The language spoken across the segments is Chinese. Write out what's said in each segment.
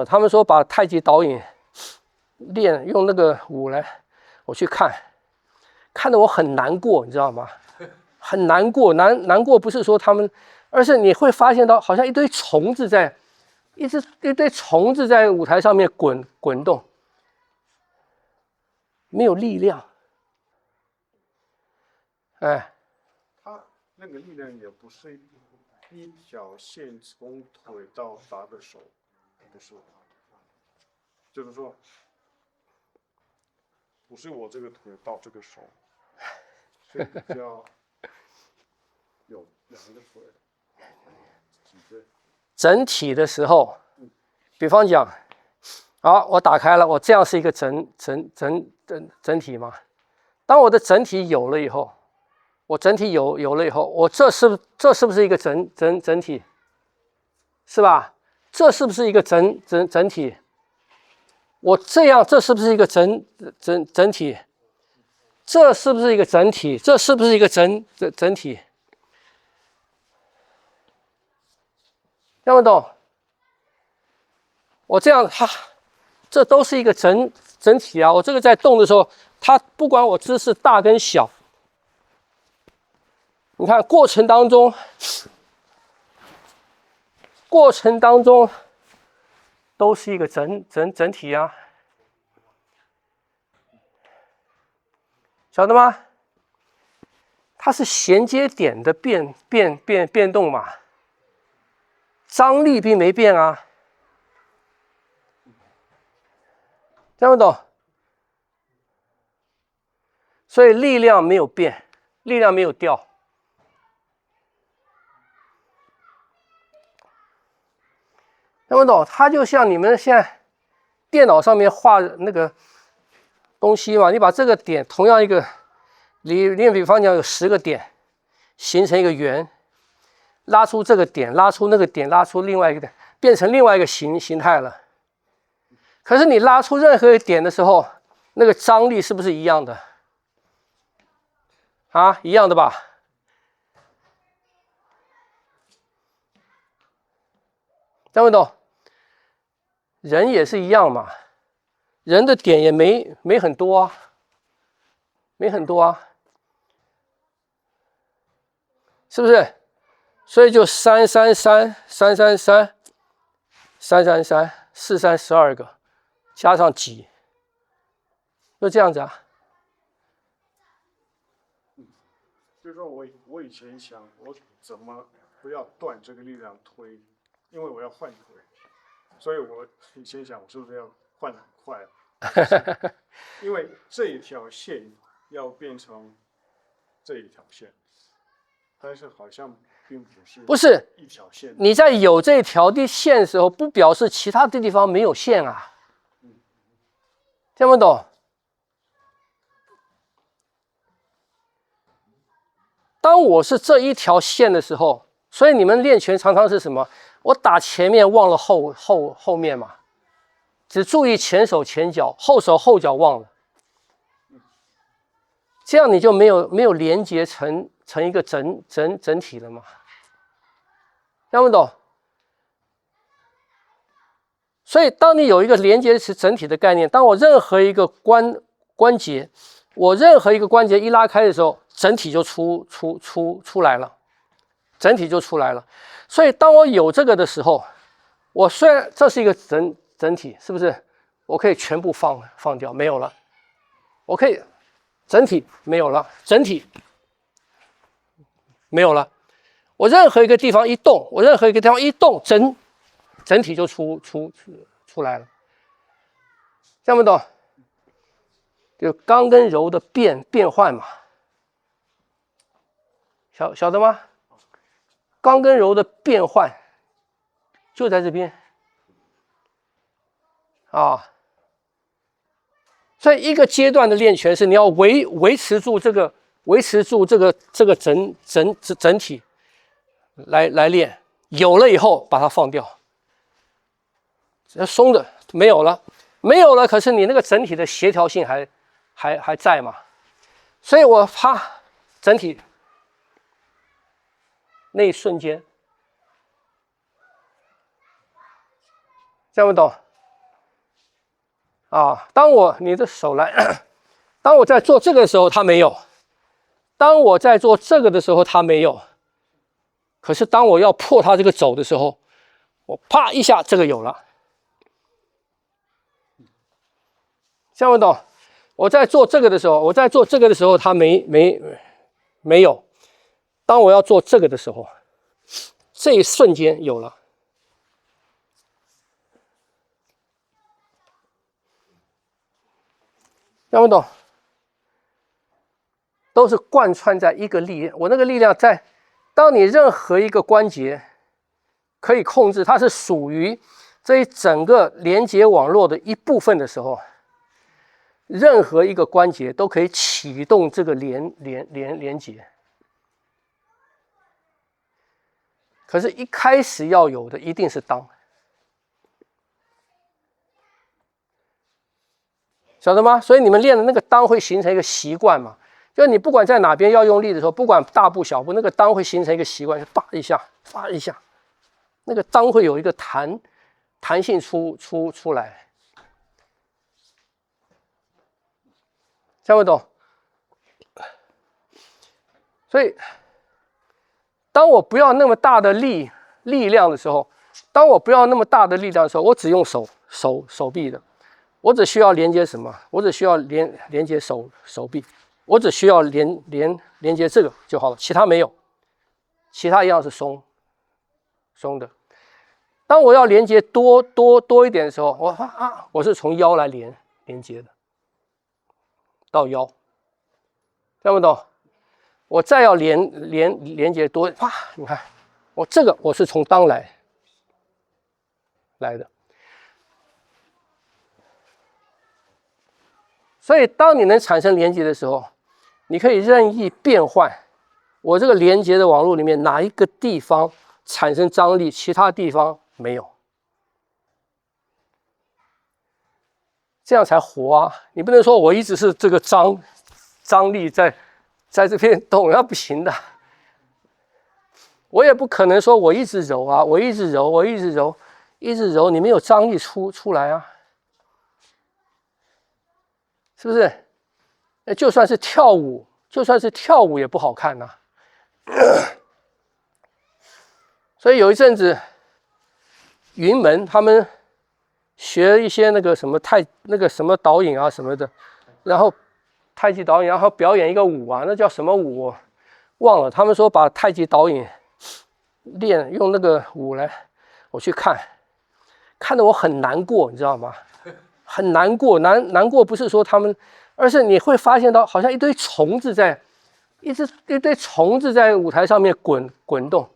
他们说把太极导引练用那个舞来，我去看，看得我很难过，你知道吗？很难过，难过不是说他们，而是你会发现到好像一堆虫子在，一堆虫子在舞台上面滚动，没有力量。哎，他那个力量也不是一条线从腿到达的手，不是，就是说，不是我这个腿到这个手，是比较有2个腿，几个。整体的时候，比方讲，好，我打开了，我这样是一个整体嘛。当我的整体有了以后，我整体有了以后，我这是不是一个整体？是吧？这是不是一个整体？我这样，这是不是一个整体？这是不是一个整体？这是不是一个整体？听不懂？我这样，这都是一个整体啊！我这个在动的时候，它不管我姿势大跟小，你看过程当中都是一个整体啊，晓得吗？它是衔接点的变动嘛，张力并没变啊，听不懂？所以力量没有变，力量没有掉。听不懂？它就像你们现在电脑上面画那个东西嘛，你把这个点同样一个，你比方讲有10个点，形成一个圆，拉出这个点，拉出那个点，拉出另外一个点，变成另外一个形态了。可是你拉出任何一个点的时候，那个张力是不是一样的？啊，一样的吧？听不懂？人也是一样嘛，人的点也没很多啊，没很多啊，是不是？所以就333、333、333、432个，加上几，就这样子啊。就是说我以前想，我怎么不要断这个力量推，因为我要换腿，所以我以前想，我是不是要换很快？因为这一条线要变成这一条线，但是好像并不是一条线。你在有这条的线的时候，不表示其他的地方没有线啊，听不懂？当我是这一条线的时候，所以你们练拳常常是什么？我打前面忘了后面嘛，只注意前手前脚，后手后脚忘了，这样你就没有连接成一个整体了嘛？听不懂？所以当你有一个连接是整体的概念，当我任何一个关节，我任何一个关节一拉开的时候，整体就出来了，整体就出来了。所以当我有这个的时候，我虽然这是一个整体，是不是？我可以全部放掉，没有了。我可以整体没有了，整体没有了。我任何一个地方一动，整体就出来了。听不懂？就刚跟柔的变换嘛，晓得吗？刚跟柔的变换就在这边啊。所以一个阶段的练拳是你要维持住这个整体来练，有了以后把它放掉，松的没有了，可是你那个整体的协调性还在嘛？所以我整体那一瞬间，听不懂？啊，你的手来，当我在做这个的时候，它没有；当我在做这个的时候，它没有。可是当我要破它这个肘的时候，我啪一下，这个有了。听不懂？我在做这个的时候，它没有。当我要做这个的时候，这一瞬间有了。听不懂？都是贯穿在一个力量，我那个力量在，当你任何一个关节可以控制，它是属于这一整个连接网络的一部分的时候，任何一个关节都可以启动这个连接。可是，一开始要有的一定是当，晓得吗？所以你们练的那个当会形成一个习惯嘛？就你不管在哪边要用力的时候，不管大步小步，那个当会形成一个习惯，就叭一下，叭一下，那个当会有一个弹性出来。听不懂？所以，当我不要那么大的力量的时候，我只用手臂的，我只需要连接什么？我只需要连接手臂，我只需要连接这个就好了，其他没有，其他一样是松的。当我要连接多一点的时候，我是从腰来连接的，到腰，听不懂？我再要连接多，哇！你看，我是从当来的。所以，当你能产生连接的时候，你可以任意变换我这个连接的网络里面哪一个地方产生张力，其他地方没有，这样才活啊！你不能说我一直是这个张力在这边动，那不行的。我也不可能说我一直揉啊，我一直揉，你没有张力出来啊，是不是？就算是跳舞也不好看呐。所以有一阵子，云门他们学一些那个什么那个什么导引啊什么的，然后太极导引，然后表演一个舞啊，那叫什么舞我忘了。他们说把太极导引用那个舞来，我去看得我很难过，你知道吗？很难过，难过不是说他们，而是你会发现到好像一堆虫子在舞台上面滚动，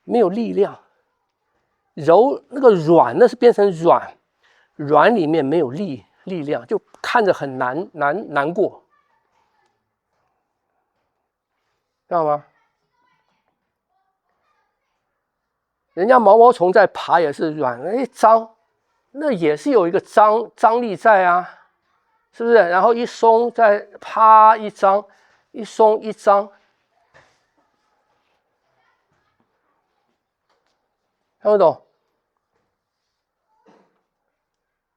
没有力量。柔那个软，那是变成软里面没有力量，就看着很难过，知道吗？人家毛虫在爬也是软，张，那也是有一个张力在啊，是不是？然后一松再啪一张，一松一张，看不懂？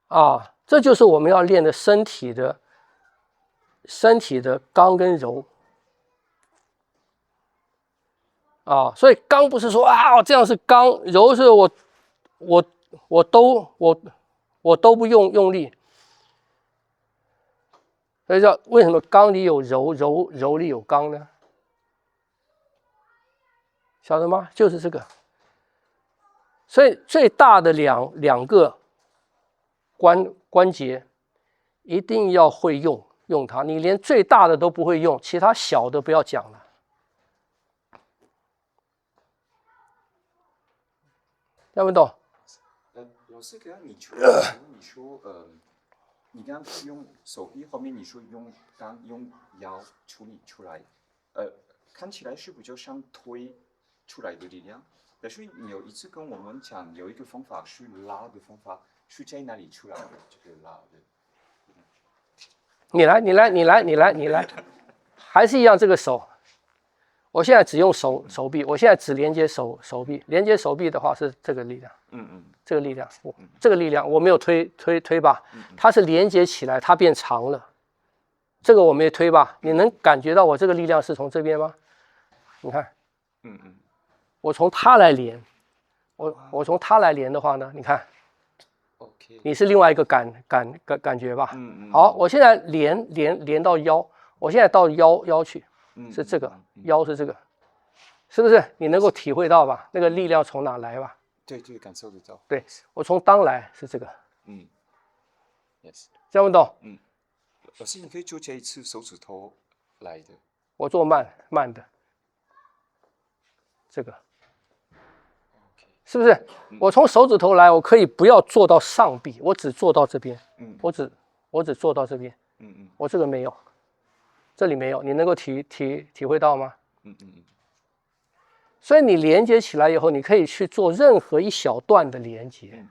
啊，这就是我们要练的身体的刚跟柔啊，所以刚不是说这样是刚，柔是我都不用力，所以叫为什么刚里有柔里有刚呢？晓得吗？就是这个。所以最大的两个关节一定要会用它，你连最大的都不会用，其他小的不要讲了。听不懂？老师，刚刚你说你刚刚用手臂后面，你说用腰处理出来，看起来是不是就像推出来的力量？但是你有一次跟我们讲，有一个方法是拉的方法，是在哪里出来的？这个拉的。你来，还是一样这个手。我现在只用手臂，我现在只连接手臂，连接手臂的话是这个力量，这个力量，这个力量我没有推吧，它是连接起来，它变长了，这个我没有推吧？你能感觉到我这个力量是从这边吗？你看，我从它来连，我从它来连的话呢，你看。你是另外一个感觉吧？好，我现在连到腰，我现在到腰去，是这个腰是这个，是不是？你能够体会到吧？那个力量从哪来吧？对，感受得到。对，我从裆来是这个。Yes。这样不懂？老师，你可以做这一次手指头来的。我做慢的，这个。是不是？我从手指头来，我可以不要做到上臂，我只做到这边。我只做到这边。我这个没有，这里没有，你能够体会到吗？所以你连接起来以后，你可以去做任何一小段的连接，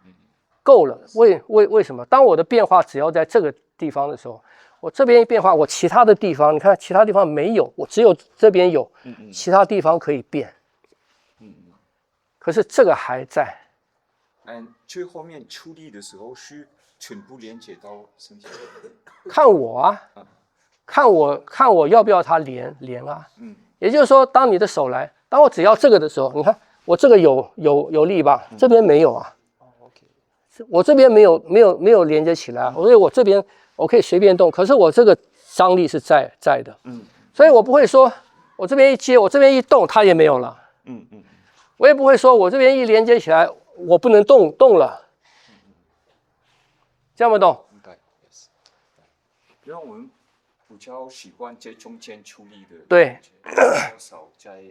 够了。为什么？当我的变化只要在这个地方的时候，我这边一变化，我其他的地方，你看其他地方没有，我只有这边有，其他地方可以变。可是这个还在。最后面出力的时候是全部连接到身体。看我啊，看我要不要它连啊。也就是说，当你的手来，当我只要这个的时候，你看我这个有力吧？这边没有啊。我这边没有连接起来啊，所以我这边我可以随便动，可是我这个张力是在的。所以我不会说我这边一接，我这边一动，它也没有了。我也不会说我这边一连接起来，我不能动了，这样不懂？明白。因为我们比较喜欢在中间处理的，对，比较少在